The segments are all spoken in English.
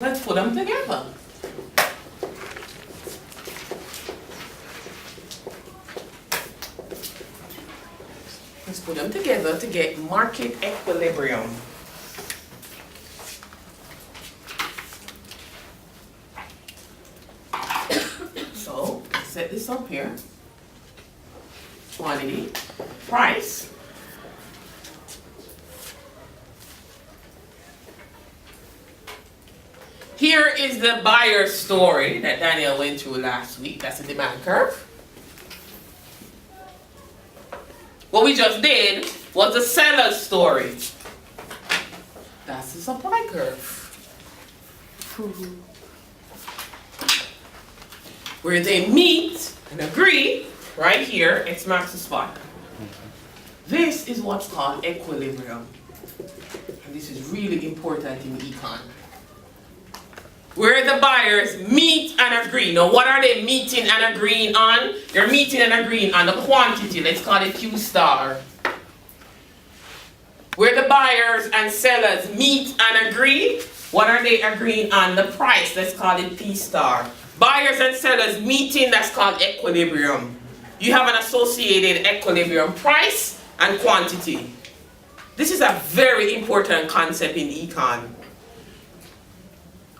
Let's put them together. Let's put them together to get market equilibrium. So, set this up here. Quantity, price. Here is the buyer story that Daniel went through last week. That's the demand curve. What we just did was the seller's story. That's the supply curve. Where they meet and agree, right here, X marks the spot. This is what's called equilibrium. And this is really important in Econ. Where the buyers meet and agree. Now, what are they meeting and agreeing on? They're meeting and agreeing on the quantity. Let's call it Q star. Where the buyers and sellers meet and agree, what are they agreeing on? The price. Let's call it P star. Buyers and sellers meeting, that's called equilibrium. You have an associated equilibrium, price and quantity. This is a very important concept in Econ.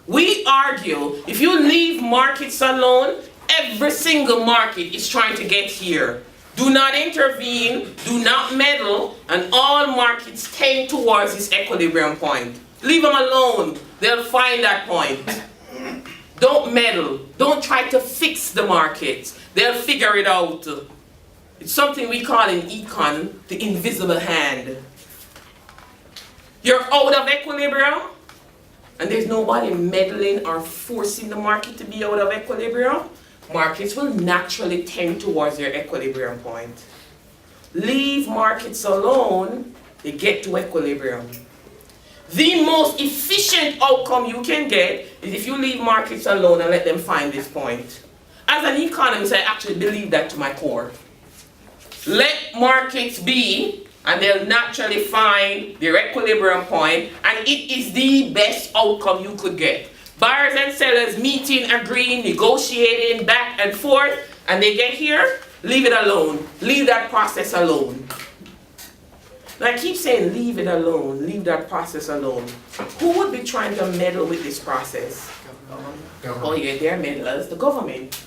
We argue, if you leave markets alone, every single market is trying to get here. Do not intervene, do not meddle, and all markets tend towards this equilibrium point. Leave them alone, they'll find that point. Don't meddle, don't try to fix the markets, they'll figure it out. It's something we call in Econ the invisible hand. You're out of equilibrium, and there's nobody meddling or forcing the market to be out of equilibrium, markets will naturally tend towards their equilibrium point. Leave markets alone, they get to equilibrium. The most efficient outcome you can get is if you leave markets alone and let them find this point. As an economist, I actually believe that to my core. Let markets be, and they'll naturally find their equilibrium point, and it is the best outcome you could get. Buyers and sellers meeting, agreeing, negotiating, back and forth, and they get here, leave it alone. Leave that process alone. Now I keep saying leave it alone, leave that process alone. Who would be trying to meddle with this process? Oh yeah, they're meddlers, the government.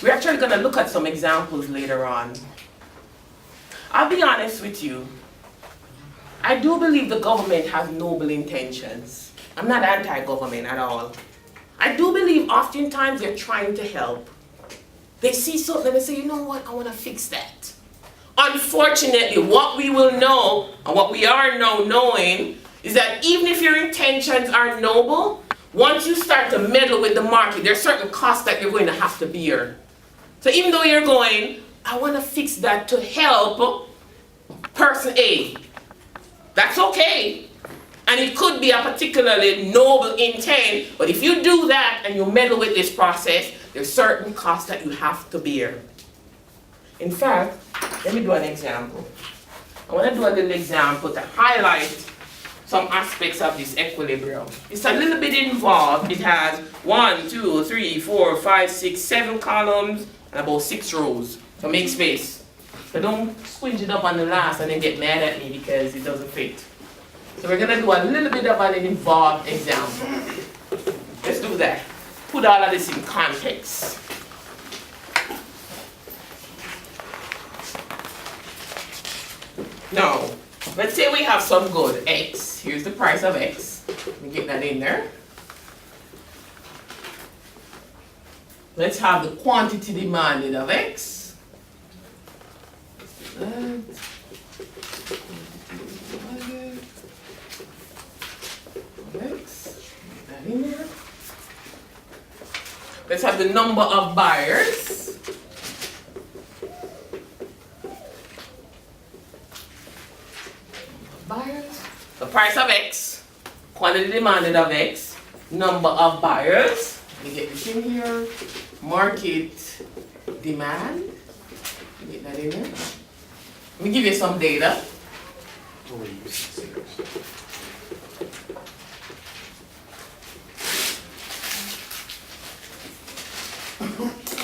We're actually going to look at some examples later on. I'll be honest with you. I do believe the government has noble intentions. I'm not anti-government at all. I do believe oftentimes they're trying to help. They see something and they say, you know what, I want to fix that. Unfortunately, what we will know, and what we are now knowing, is that even if your intentions are noble, once you start to meddle with the market, there are certain costs that you're going to have to bear. So even though you're going, I want to fix that to help person A, that's okay. And it could be a particularly noble intent, but if you do that and you meddle with this process, there's certain costs that you have to bear. In fact, let me do an example. I want to do a little example to highlight some aspects of this equilibrium. It's a little bit involved. It has 1, 2, 3, 4, 5, 6, 7 columns and about 6 rows. So make space. So don't squinch it up on the last and then get mad at me because it doesn't fit. So we're going to do a little bit of an involved example. Let's do that. Put all of this in context. Now, let's say we have some good X. Here's the price of X. Let me get that in there. Let's have the quantity demanded of X. Get that in there. Let's have the number of buyers. The price of X, quantity demanded of X, number of buyers. Let me get this in here. Market demand. Get that in there. Let me give you some data.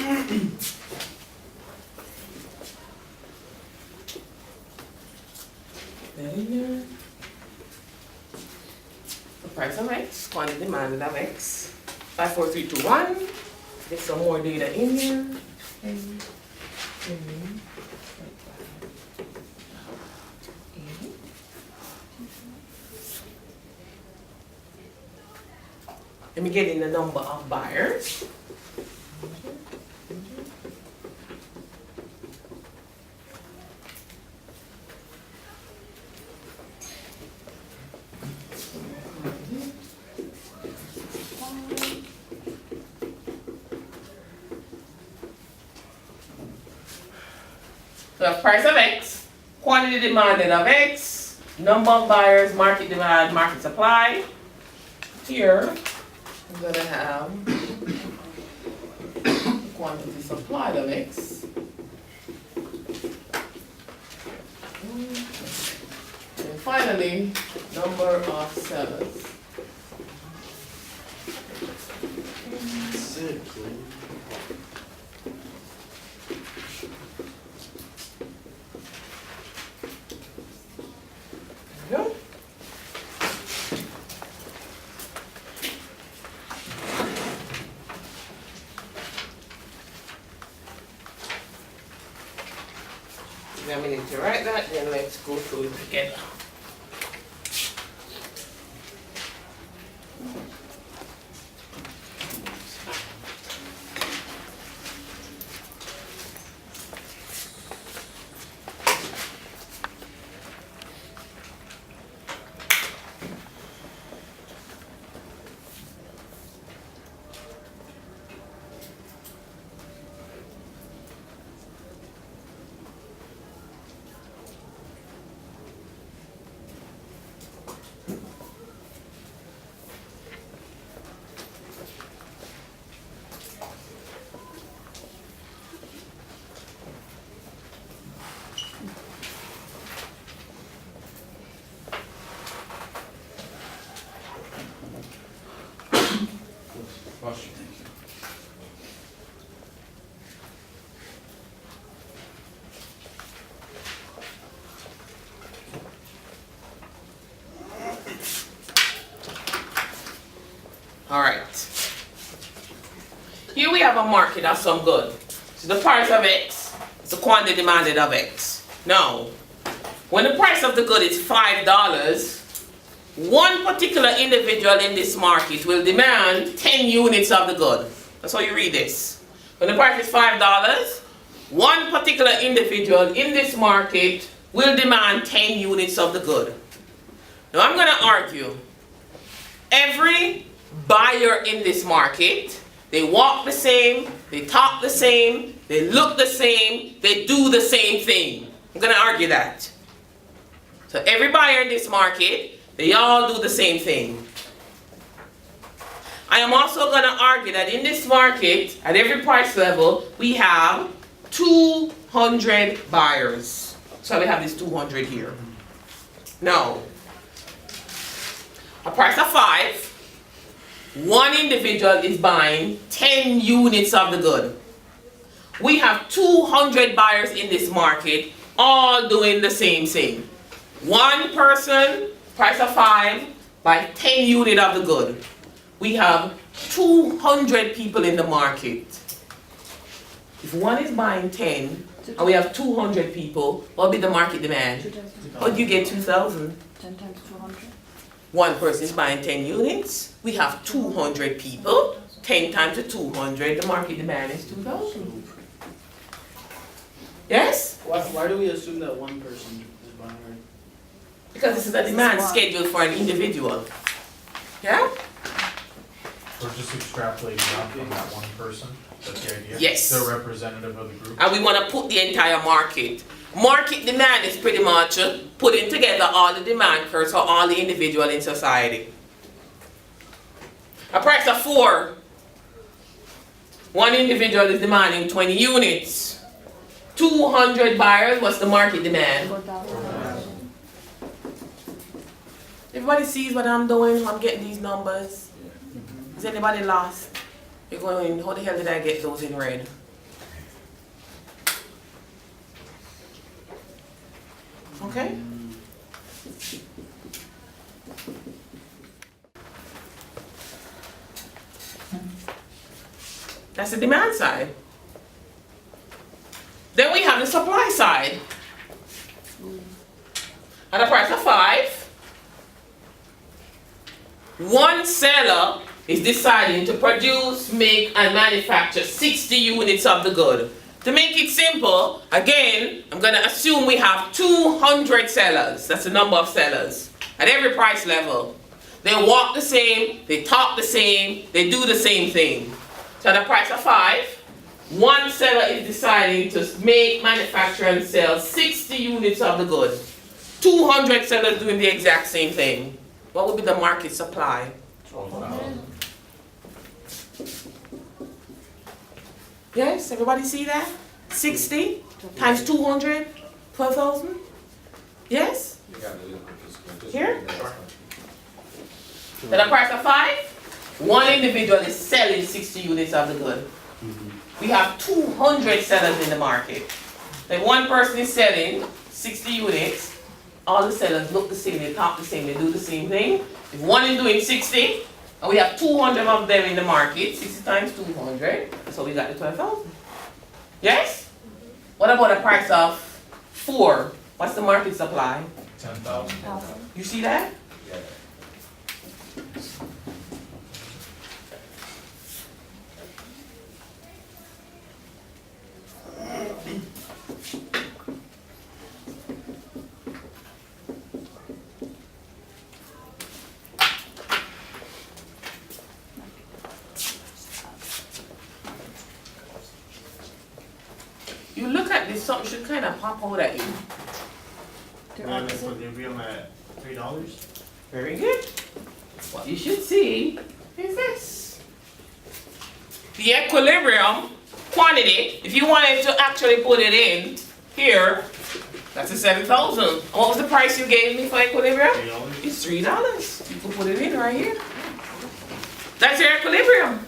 That in there. The price of X, quantity demanded of X. 5, 4, 3, 2, 1. Get some more data in here. Let me get in the number of buyers. The price of X, quantity demanded of X, number of buyers, market demand, market supply. Here, I'm going to have quantity supplied of X. And finally, number of sellers. Now we need to write that, then let's go through it together. All right. Here we have a market of some good. So the price of X is the quantity demanded of X. Now, when the price of the good is $5, one particular individual in this market will demand 10 units of the good. That's how you read this. When the price is $5, one particular individual in this market will demand 10 units of the good. Now I'm going to argue, every buyer in this market, they walk the same, they talk the same, they look the same, they do the same thing. I'm going to argue that. So every buyer in this market, they all do the same thing. I am also going to argue that in this market, at every price level, we have 200 buyers. So we have this 200 here. Now, a price of 5, one individual is buying 10 units of the good. We have 200 buyers in this market, all doing the same thing. One person, price of 5, buy 10 units of the good. We have 200 people in the market. If one is buying 10, and we have 200 people, what will be the market demand? How do you get 2,000? 10 times 200. One person is buying 10 units. We have 200 people. 10 times the 200, the market demand is 2,000. Yes? Why do we assume that one person is buying it? Because this is a demand scheduled for an individual. Yeah? We're just extrapolating out from that one person, that's the idea? Yes. They're representative of the group? And we want to put the entire market. Market demand is pretty much putting together all the demand curves for all the individuals in society. A price of 4. One individual is demanding 20 units. 200 buyers, what's the market demand? 4,000. Everybody sees what I'm doing, I'm getting these numbers. Is anybody lost? You're going, how the hell did I get those in red? Okay? That's the demand side. Then we have the supply side. At a price of 5, one seller is deciding to produce, make, and manufacture 60 units of the good. To make it simple, again, I'm going to assume we have 200 sellers. That's the number of sellers at every price level. They walk the same, they talk the same, they do the same thing. So at a price of 5, one seller is deciding to make, manufacture, and sell 60 units of the good. 200 sellers doing the exact same thing. What would be the market supply? 12,000. Yes, everybody see that? 60 times 200, 12,000? Yes? Here? At a price of 5, one individual is selling 60 units of the good. We have 200 sellers in the market. If one person is selling 60 units, all the sellers look the same, they talk the same, they do the same thing. If one is doing 60, and we have 200 of them in the market, 60 times 200, so we got the 12,000. Yes? What about the price of 4? What's the market supply? 10,000. You see that? You look at this, something should kind of pop out at you. They're Yeah, opposite. equilibrium at $3. Very good. What you should see is this. The equilibrium quantity, if you wanted to actually put it in here, that's a 7,000. And what was the price you gave me for equilibrium? $3. It's $3. You can put it in right here. That's your equilibrium.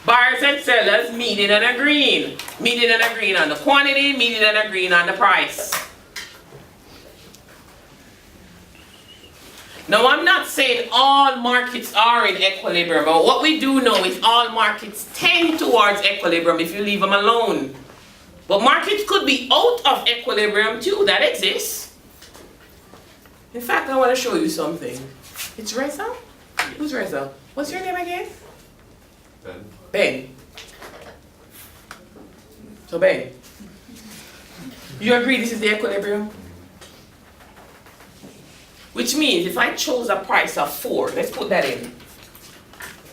Buyers and sellers meeting and agreeing. Meeting and agreeing on the quantity, meeting and agreeing on the price. Now I'm not saying all markets are in equilibrium, but what we do know is all markets tend towards equilibrium if you leave them alone. But markets could be out of equilibrium too, that exists. In fact, I want to show you something. It's Reza? Who's Reza? What's your name again? Ben. Ben. So Ben, you agree this is the equilibrium? Which means if I chose a price of 4, let's put that in.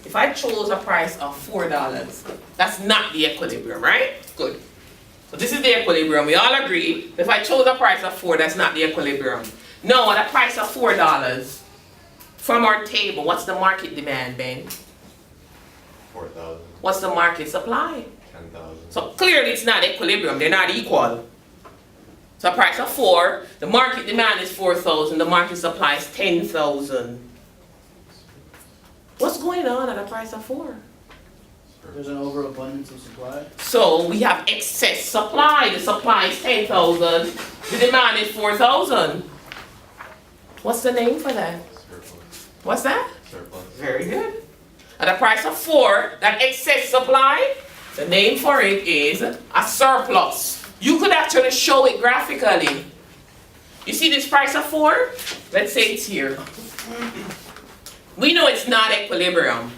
If I chose a price of $4, that's not the equilibrium, right? Good. So this is the equilibrium. We all agree. If I chose a price of 4, that's not the equilibrium. No, at a price of $4, from our table, what's the market demand, Ben? 4,000. What's the market supply? 10,000. So clearly it's not equilibrium, they're not equal. So a price of 4, the market demand is 4,000, the market supply is 10,000. What's going on at a price of 4? There's an overabundance of supply. So we have excess supply, the supply is 10,000, the demand is 4,000. What's the name for that? Surplus. What's that? Surplus. Very good. At a price of 4, that excess supply, the name for it is a surplus. You could actually show it graphically. You see this price of 4? Let's say it's here. We know it's not equilibrium.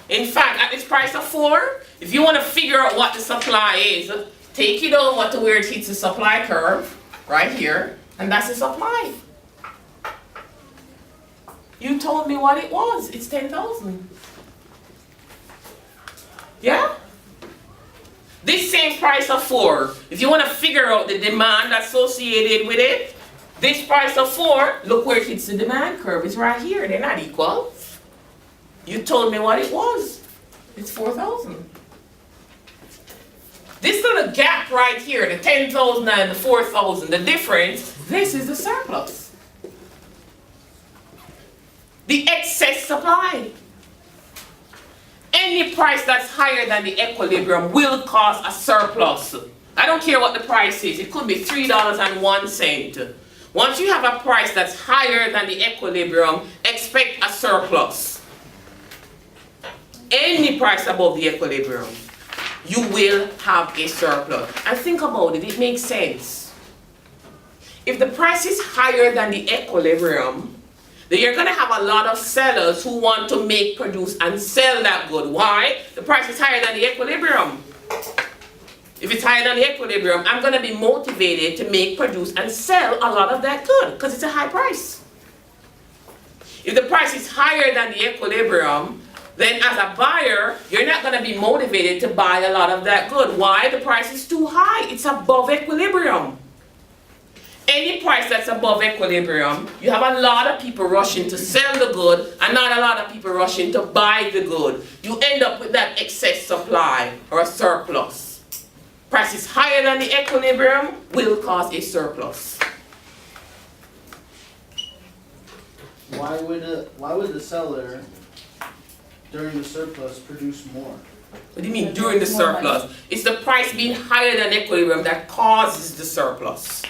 In fact, at this price of 4, if you want to figure out what the supply is, take it over to where it hits the supply curve, right here, and that's the supply. You told me what it was. It's 10,000. Yeah? This same price of 4, if you want to figure out the demand associated with it, this price of 4, look where it hits the demand curve. It's right here. They're not equal. You told me what it was. It's 4,000. This little gap right here, the 10,000 and the 4,000, the difference, this is the surplus. The excess supply. Any price that's higher than the equilibrium will cause a surplus. I don't care what the price is. It could be $3.01. Once you have a price that's higher than the equilibrium, expect a surplus. Any price above the equilibrium, you will have a surplus. And think about it, it makes sense. If the price is higher than the equilibrium, then you're going to have a lot of sellers who want to make, produce, and sell that good. Why? The price is higher than the equilibrium. If it's higher than the equilibrium, I'm going to be motivated to make, produce, and sell a lot of that good because it's a high price. If the price is higher than the equilibrium, then as a buyer, you're not going to be motivated to buy a lot of that good. Why? The price is too high. It's above equilibrium. Any price that's above equilibrium, you have a lot of people rushing to sell the good and not a lot of people rushing to buy the good. You end up with that excess supply or a surplus. Price is higher than the equilibrium will cause a surplus. Why would the seller during the surplus produce more? What do you mean during the surplus? It's the price being higher than equilibrium that causes the surplus.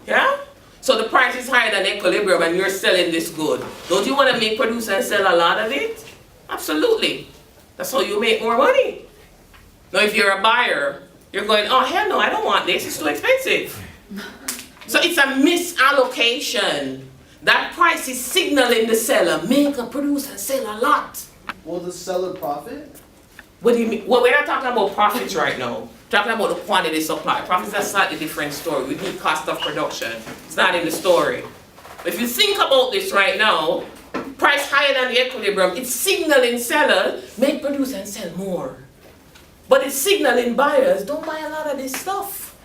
Yeah? So the price is higher than equilibrium and you're selling this good. Don't you want to make, produce, and sell a lot of it? Absolutely. That's how you make more money. Now if you're a buyer, you're going, oh hell no, I don't want this, it's too expensive. So it's a misallocation. That price is signaling the seller, make, produce, and sell a lot. Will the seller profit? What do you mean? Well, we're not talking about profits right now. We're talking about the quantity supply. Profits are a slightly different story. We need cost of production. It's not in the story. But if you think about this right now, price higher than the equilibrium, it's signaling sellers, make, produce, and sell more. But it's signaling buyers, don't buy a lot of this stuff.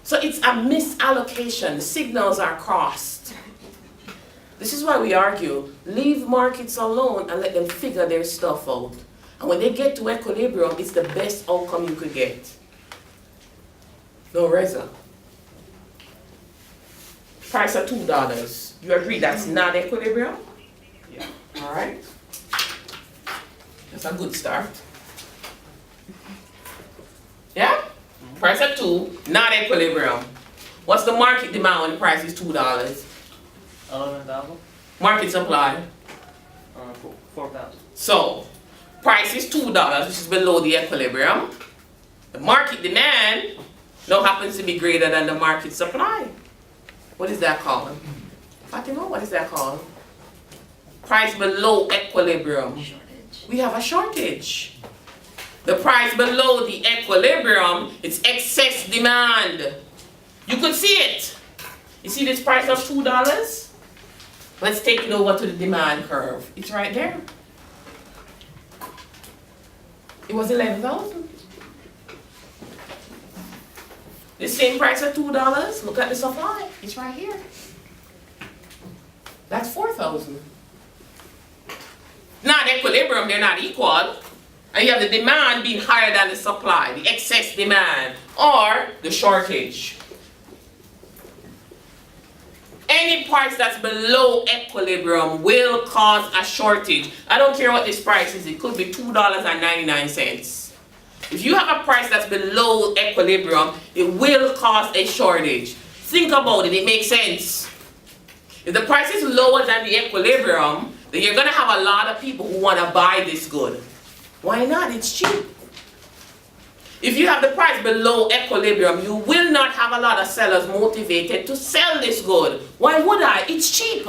So it's a misallocation. The signals are crossed. This is why we argue, leave markets alone and let them figure their stuff out. And when they get to equilibrium, it's the best outcome you could get. No, Reza. Price of $2. You agree that's not equilibrium? Yeah. All right. That's a good start. Yeah? Price of 2, not equilibrium. What's the market demand when the price is $2? 11,000? Market supply. 4,000. So, price is $2, which is below the equilibrium. The market demand now happens to be greater than the market supply. What is that called? Fatima, what is that called? Price below equilibrium. Shortage. We have a shortage. The price below the equilibrium, it's excess demand. You could see it. You see this price of $2? Let's take it over to the demand curve. It's right there. It was 11,000. The same price of $2, look at the supply. It's right here. That's 4,000. Not equilibrium, they're not equal. And you have the demand being higher than the supply, the excess demand, or the shortage. Any price that's below equilibrium will cause a shortage. I don't care what this price is, it could be $2.99. If you have a price that's below equilibrium, it will cause a shortage. Think about it, it makes sense. If the price is lower than the equilibrium, then you're going to have a lot of people who want to buy this good. Why not? It's cheap. If you have the price below equilibrium, you will not have a lot of sellers motivated to sell this good. Why would I? It's cheap.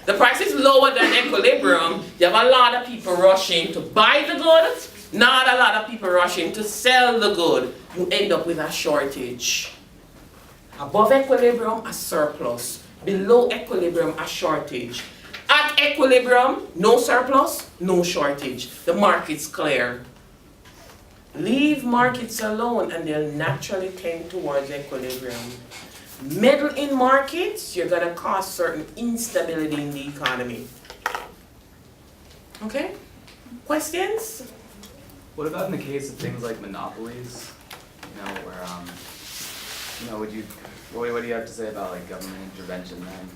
The price is lower than equilibrium, you have a lot of people rushing to buy the good, not a lot of people rushing to sell the good. You end up with a shortage. Above equilibrium, a surplus. Below equilibrium, a shortage. At equilibrium, no surplus, no shortage. The market's clear. Leave markets alone and they'll naturally tend towards equilibrium. Meddle in markets, you're going to cause certain instability in the economy. Okay? Questions? What about in the case of things like monopolies? You know, where what do you have to say about like government intervention then?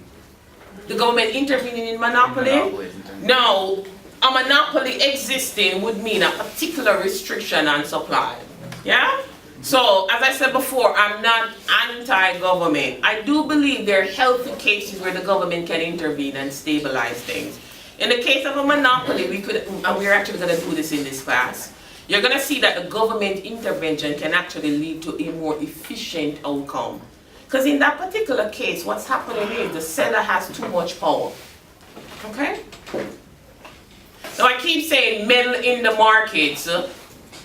The government intervening in monopoly? Monopolies in terms of- No. a monopoly existing would mean a particular restriction on supply. Yeah? So, as I said before, I'm not anti-government. I do believe there are healthy cases where the government can intervene and stabilize things. In the case of a monopoly, we're actually going to do this in this class. You're going to see that the government intervention can actually lead to a more efficient outcome. Because in that particular case, what's happening is the seller has too much power. Okay? So I keep saying meddle in the markets,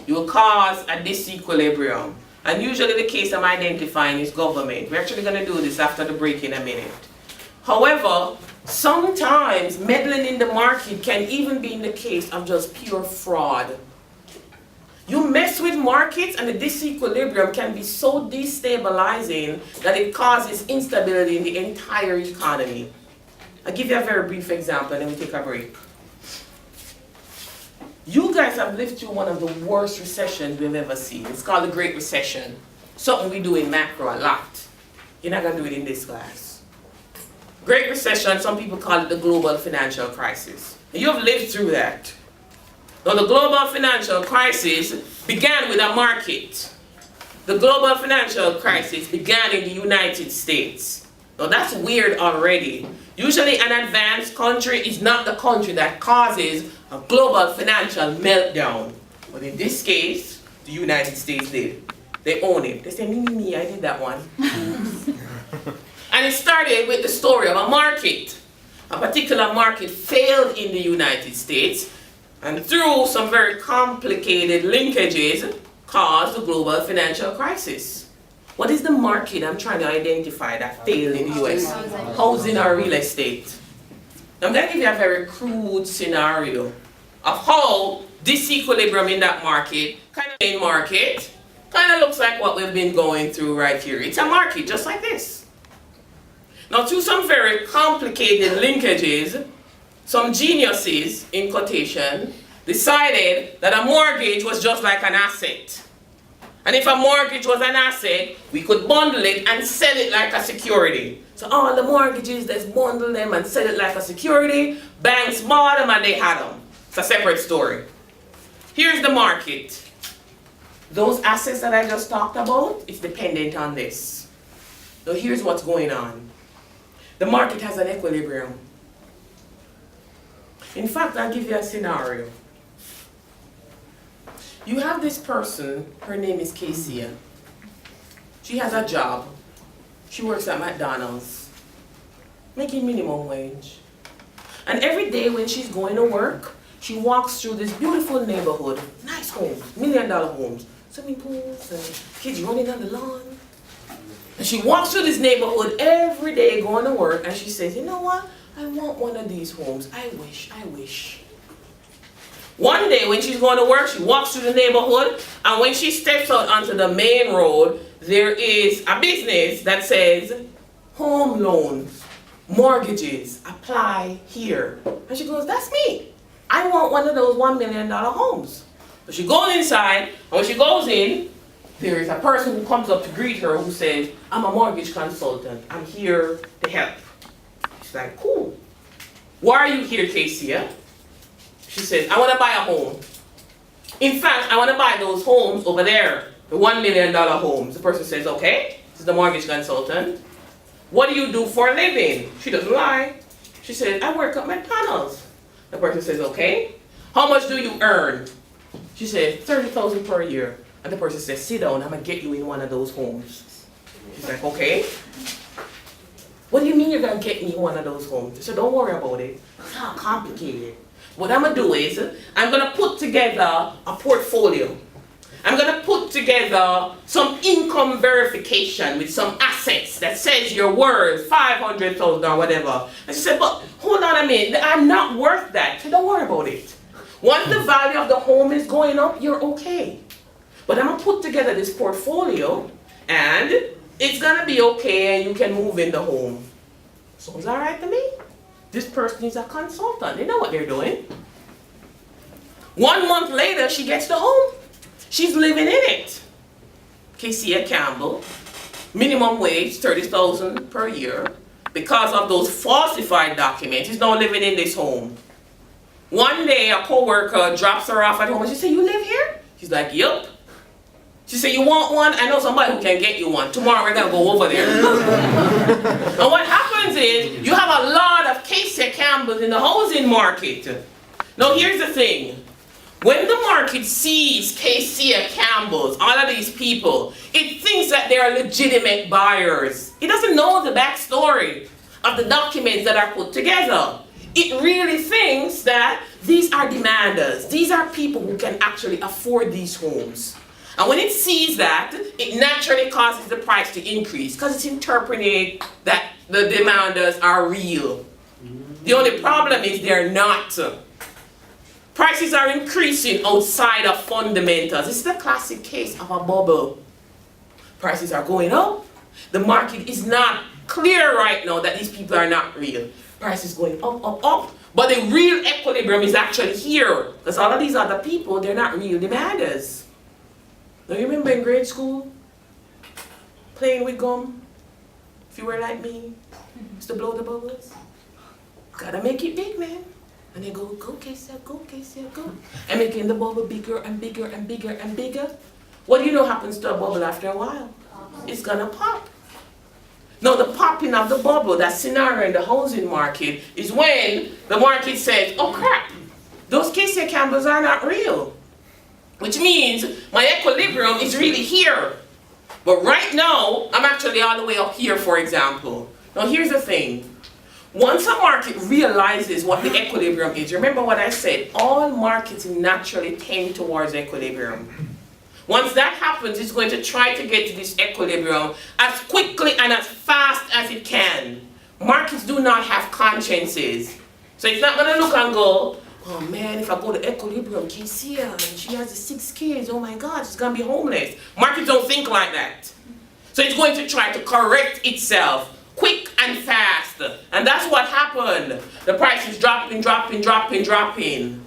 you will cause a disequilibrium. And usually the case I'm identifying is government. We're actually going to do this after the break in a minute. However, sometimes meddling in the market can even be in the case of just pure fraud. You mess with markets and the disequilibrium can be so destabilizing that it causes instability in the entire economy. I'll give you a very brief example and then we take a break. You guys have lived through one of the worst recessions we've ever seen. It's called the Great Recession. Something we do in macro a lot. You're not going to do it in this class. Great Recession, some people call it the global financial crisis. And you have lived through that. Now the global financial crisis began with a market. The global financial crisis began in the United States. Now that's weird already. Usually an advanced country is not the country that causes a global financial meltdown. But in this case, the United States did. They own it. They say, me, I did that one. And it started with the story of a market. A particular market failed in the United States and through some very complicated linkages caused the global financial crisis. What is the market I'm trying to identify that failed in the US? Housing or real estate. I'm going to give you a very crude scenario of how disequilibrium in that market, kind of looks like what we've been going through right here. It's a market just like this. Now through some very complicated linkages, some geniuses, in quotation, decided that a mortgage was just like an asset. And if a mortgage was an asset, we could bundle it and sell it like a security. So all the mortgages, let's bundle them and sell it like a security. Banks bought them and they had them. It's a separate story. Here's the market. Those assets that I just talked about, it's dependent on this. So here's what's going on. The market has an equilibrium. In fact, I'll give you a scenario. You have this person, her name is Kaycea. She has a job. She works at McDonald's, making minimum wage. And every day when she's going to work, she walks through this beautiful neighborhood, nice homes, $1 million homes, swimming pools, and kids running on the lawn. And she walks through this neighborhood every day going to work, and she says, you know what? I want one of these homes. I wish. One day when she's going to work, she walks through the neighborhood, and when she steps out onto the main road, there is a business that says, home loans, mortgages, apply here. And she goes, that's me. I want one of those $1 million homes. So she goes inside, and when she goes in, there is a person who comes up to greet her who says, I'm a mortgage consultant. I'm here to help. She's like, cool. Why are you here, Kaycea? She says, I want to buy a home. In fact, I want to buy those homes over there, the $1 million homes. The person says, okay, this is the mortgage consultant. What do you do for a living? She doesn't lie. She says, I work at McDonald's. The person says, okay. How much do you earn? She says, $30,000 per year. And the person says, sit down, I'm going to get you in one of those homes. She's like, okay. What do you mean you're going to get me in one of those homes? She said, don't worry about it. It's not complicated. What I'm going to do is, I'm going to put together a portfolio. I'm going to put together some income verification with some assets that says you're worth $500,000 or whatever. And she said, but hold on a minute, I'm not worth that. So don't worry about it. Once the value of the home is going up, you're okay. But I'm going to put together this portfolio, and it's going to be okay, and you can move in the home. Sounds all right to me? This person is a consultant. They know what they're doing. 1 month later, she gets the home. She's living in it. Kaycea Campbell, minimum wage, $30,000 per year. Because of those falsified documents, she's now living in this home. One day a co-worker drops her off at home and she said, "You live here?" She's like, "Yup." She said, "You want one? I know somebody who can get you one. Tomorrow we're gonna go over there." And what happens is, you have a lot of Kaycea Campbells in the housing market. Now here's the thing. When the market sees Kaycea Campbells, all of these people, it thinks that they are legitimate buyers. It doesn't know the backstory of the documents that are put together. It really thinks that these are demanders. These are people who can actually afford these homes. And when it sees that, it naturally causes the price to increase because it's interpreting that the demanders are real. The only problem is they're not. Prices are increasing outside of fundamentals. This is the classic case of a bubble. Prices are going up. The market is not clear right now that these people are not real. Prices going up, up, up. But the real equilibrium is actually here. Because all of these other people, they're not real demanders. Now you remember in grade school, playing with gum? If you were like me, used to blow the bubbles. Gotta make it big, man. And they go Kaycea, go Kaycea, go. And making the bubble bigger and bigger and bigger and bigger. What do you know happens to a bubble after a while? It's gonna pop. Now the popping of the bubble, that scenario in the housing market, is when the market says, "Oh crap, those Kaycea Campbells are not real." Which means my equilibrium is really here. But right now, I'm actually all the way up here, for example. Now here's the thing. Once a market realizes what the equilibrium is, remember what I said, all markets naturally tend towards equilibrium. Once that happens, it's going to try to get to this equilibrium as quickly and as fast as it can. Markets do not have consciences. So it's not going to look and go, "Oh man, if I go to equilibrium, Kaycea, and she has the 6 kids, oh my God, she's going to be homeless." Markets don't think like that. So it's going to try to correct itself quick and fast. And that's what happened. The price is dropping, dropping, dropping, dropping.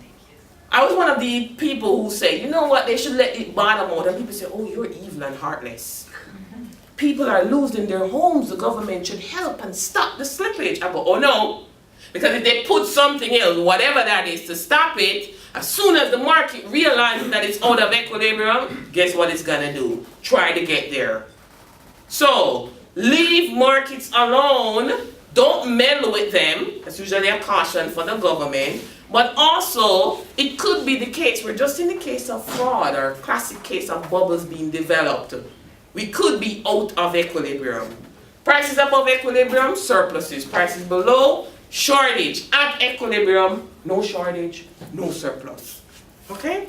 I was one of the people who say, "You know what, they should let it bottom out." And people say, "Oh, you're evil and heartless. People are losing their homes. The government should help and stop the slippage." I go, "Oh no. Because if they put something else, whatever that is, to stop it, as soon as the market realizes that it's out of equilibrium, guess what it's gonna do? Try to get there." So, leave markets alone. Don't meddle with them. That's usually a caution for the government. But also, it could be the case, we're just in the case of fraud or classic case of bubbles being developed. We could be out of equilibrium. Prices above equilibrium, surpluses. Prices below, shortage. At equilibrium, no shortage, no surplus. Okay?